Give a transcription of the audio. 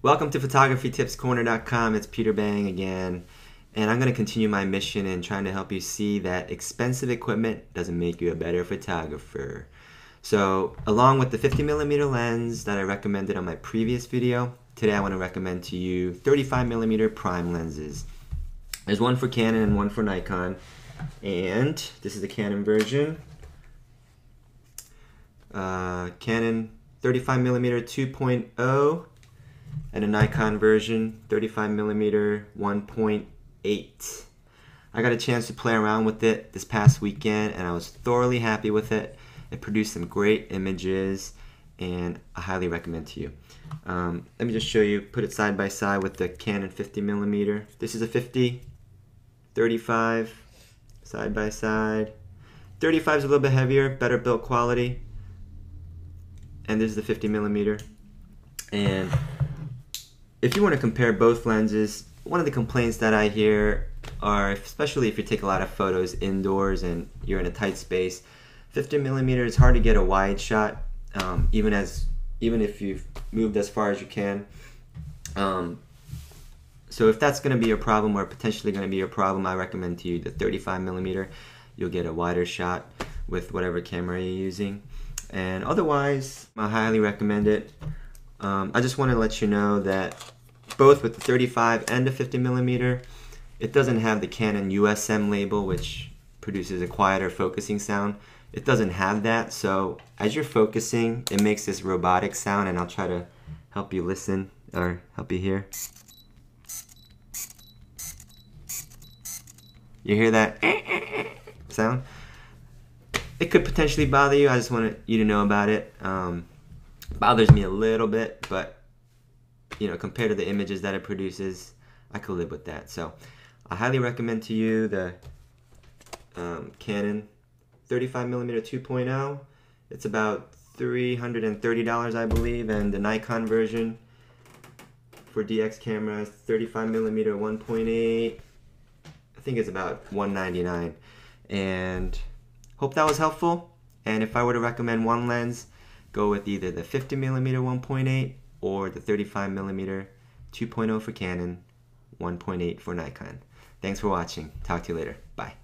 Welcome to photographytipscorner.com. It's Peter Bang again, and I'm going to continue my mission in trying to help you see that expensive equipment doesn't make you a better photographer. So, along with the 50mm lens that I recommended on my previous video, today I want to recommend to you 35mm prime lenses. There's one for Canon and one for Nikon, and this is the Canon version. Canon 35mm 2.0 and a Nikon version 35mm 1.8. I got a chance to play around with it this past weekend and I was thoroughly happy with it. It produced some great images and I highly recommend to you. Let me just show you, put it side by side with the Canon 50mm. This is a 50, 35 side by side. 35 is a little bit heavier, better build quality. And this is the 50mm. And if you want to compare both lenses, one of the complaints that I hear are, especially if you take a lot of photos indoors and you're in a tight space, 50mm is hard to get a wide shot, even if you've moved as far as you can. So if that's going to be a problem, or potentially going to be a problem, I recommend to you the 35mm. You'll get a wider shot with whatever camera you're using. And otherwise, I highly recommend it. I just want to let you know that both with the 35 and the 50mm, it doesn't have the Canon USM label, which produces a quieter focusing sound. It doesn't have that, so as you're focusing, it makes this robotic sound, and I'll try to help you listen, or help you hear. You hear that sound? It could potentially bother you. I just wanted you to know about it. Bothers me a little bit, but you know, compared to the images that it produces, I could live with that. So I highly recommend to you the Canon 35mm 2.0. It's about $330, I believe, and the Nikon version for DX cameras, 35mm 1.8, I think it's about $199. And hope that was helpful. And if I were to recommend one lens, go with either the 50mm 1.8 or the 35mm 2.0 for Canon, 1.8 for Nikon. Thanks for watching. Talk to you later. Bye.